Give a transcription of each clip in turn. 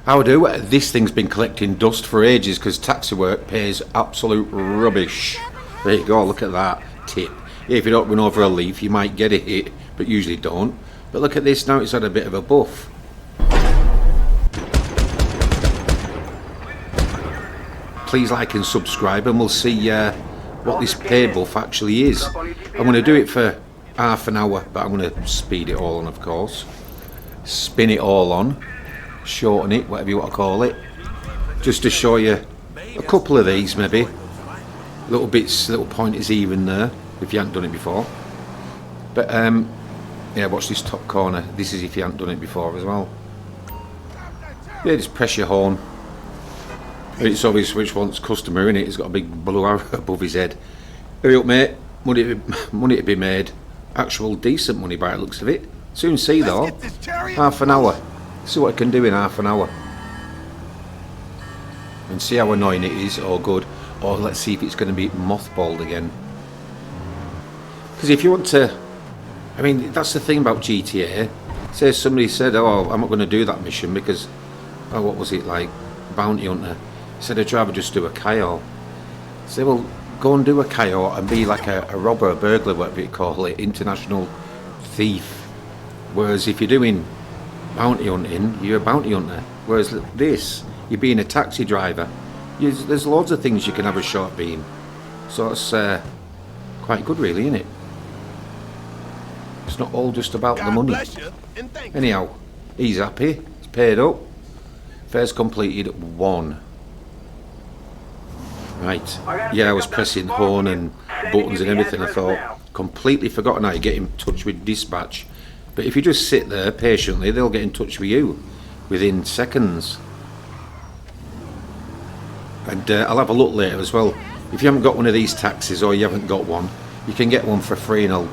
How do? This thing's been collecting dust for ages because taxi work pays absolute rubbish. There you go, look at that tip. If you don't run over a leaf, you might get a hit, but usually don't. But look at this now, it's had a bit of a buff. Please like and subscribe and we'll see what this pay buff actually is. I'm going to do it for half an hour, but I'm going to speed it all on, of course. Spin it all on. Shorten it, whatever you want to call it, just to show you a couple of these, maybe little bits, little pointers even there if you haven't done it before. But yeah, watch this top corner. This is if you haven't done it before as well. Yeah, just press your horn. It's obvious which one's customer in it. He's got a big blue arrow above his head. Hurry up, mate. Money to be made. Actual decent money by the looks of it. Soon see though. Half an hour. See what I can do in half an hour and see how annoying it is or good, or let's see if it's going to be mothballed again. Because if you want to, I mean, that's the thing about GTA. Say somebody said, oh, I'm not going to do that mission because, oh, what was it like, bounty hunter, said I'd rather just do a coyote. Say, well, go and do a coyote and be like a robber, a burglar, whatever you call it, international thief. Whereas if you're doing bounty hunting, you're a bounty hunter. Whereas this, you're being a taxi driver. There's loads of things you can have a shot being. So it's quite good, really, isn't it? It's not all just about the money. Anyhow, he's happy. He's paid up. Fair's completed 1. Right. Yeah, I was pressing horn and buttons and everything. I thought, completely forgotten how to get in touch with dispatch. But if you just sit there patiently, they'll get in touch with you within seconds. And I'll have a look later as well. If you haven't got one of these taxis or you haven't got one, you can get one for free and I'll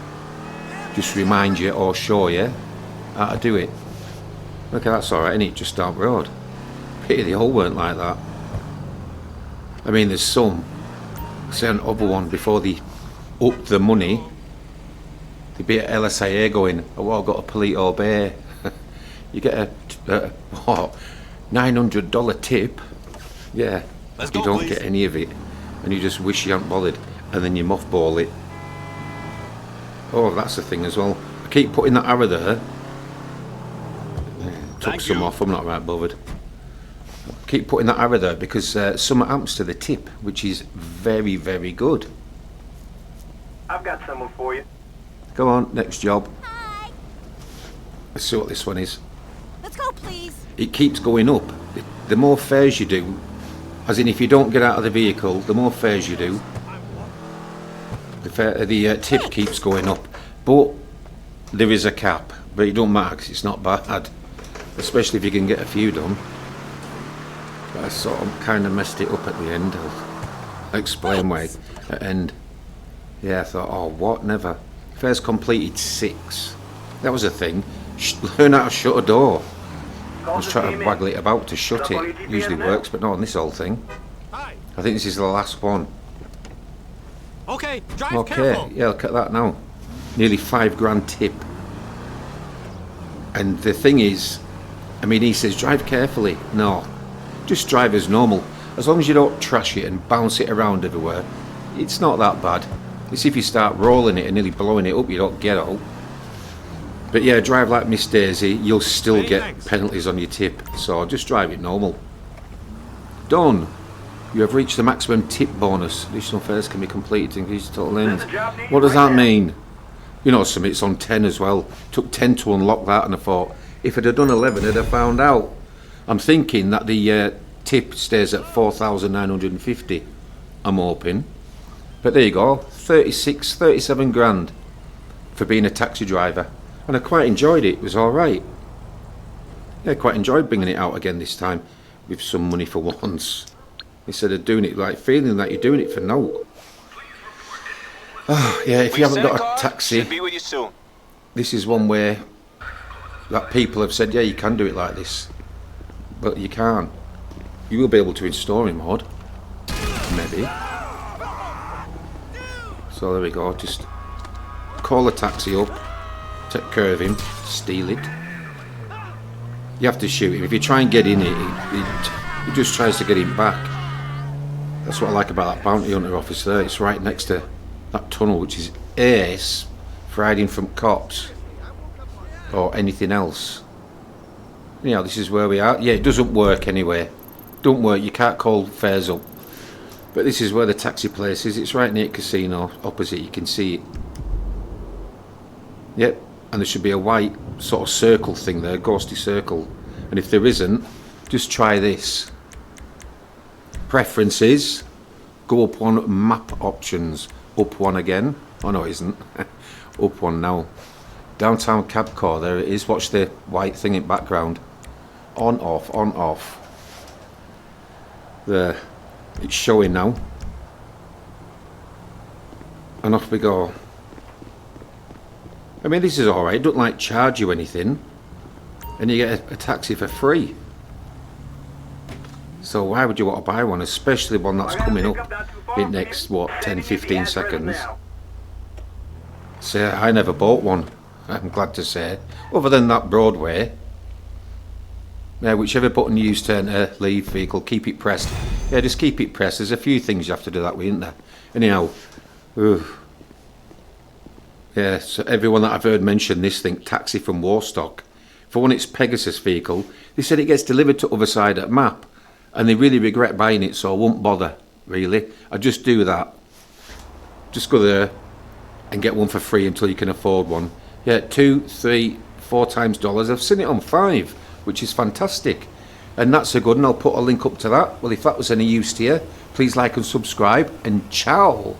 just remind you or show you how to do it. Look, that's alright, isn't it? Just down the road. Pity they all weren't like that. I mean, there's some. Say another one before they upped the money. They'd be at LSIA going, oh, well, I've got a Polito Bay. You get a what, $900 tip. Yeah, you don't get any of it. And you just wish you hadn't bothered. And then you mothball it. Oh, that's the thing as well. I keep putting that arrow there. Took some off, I'm not right bothered. Keep putting that arrow there because some amps to the tip, which is very, very good. I've got someone for you. Go on, next job. Hi. Let's see what this one is. Let's go, please. It keeps going up. The more fares you do, as in if you don't get out of the vehicle, the more fares you do, the tip keeps going up. But there is a cap, but it don't matter because it's not bad, especially if you can get a few done. But I sort of kind of messed it up at the end. I'll explain why at the end. Yeah, I thought, oh, what? Never. Fares completed 6. That was a thing. Learn how to shut a door. I was trying to waggle it about to shut it. Usually works, but not on this old thing. I think this is the last one. Okay, drive careful. Yeah, look at that now. Nearly £5 tip. And the thing is, I mean, he says drive carefully. No, just drive as normal. As long as you don't trash it and bounce it around everywhere, it's not that bad. It's if you start rolling it and nearly blowing it up, you don't get out. But yeah, drive like Miss Daisy, you'll still get penalties on your tip. So just drive it normal. Done. You have reached the maximum tip bonus. Additional fares can be completed to increase the total earnings. What does that mean? You know, some it's on 10 as well. Took 10 to unlock that, and I thought if I'd have done 11, I'd have found out. I'm thinking that the tip stays at 4,950. I'm hoping. But there you go, 37 grand for being a taxi driver. And I quite enjoyed it, it was alright. Yeah, I quite enjoyed bringing it out again this time with some money for once. Instead of doing it like feeling like you're doing it for no. Oh, yeah, if you haven't got a taxi, this is one way that people have said, yeah, you can do it like this. But you can't. You will be able to in story mode. Maybe. So there we go, just call a taxi up, take care of him, steal it. You have to shoot him. If you try and get in it, he just tries to get him back. That's what I like about that bounty hunter office there. It's right next to that tunnel, which is ace for hiding from cops or anything else. Yeah, this is where we are. Yeah, it doesn't work anyway. Don't work. You can't call fares up. But this is where the taxi place is. It's right near the casino opposite. You can see it. Yep. And there should be a white sort of circle thing there, ghosty circle. And if there isn't, just try this. Preferences. Go up one, map options. Up one again. Oh no, it isn't. Up one now. Downtown cab car, there it is. Watch the white thing in background. On, off, on, off. There. It's showing now. And off we go. I mean, this is alright. It doesn't like charge you anything. And you get a taxi for free. So why would you want to buy one? Especially one that's coming up in next, what, 10-15 seconds. So I never bought one, I'm glad to say. Other than that Broadway. Yeah, whichever button you use to enter, leave vehicle, keep it pressed. Yeah, just keep it pressed. There's a few things you have to do that with, isn't there? Anyhow, yeah, so everyone that I've heard mention this thing, taxi from Warstock, for one, it's Pegasus vehicle. They said it gets delivered to other side at map, and they really regret buying it, so I won't bother, really. I just do that. Just go there and get one for free until you can afford one. Yeah, 2, 3, 4 times dollars. I've seen it on 5, which is fantastic. And that's a good one. I'll put a link up to that. Well, if that was any use to you, please like and subscribe, and ciao.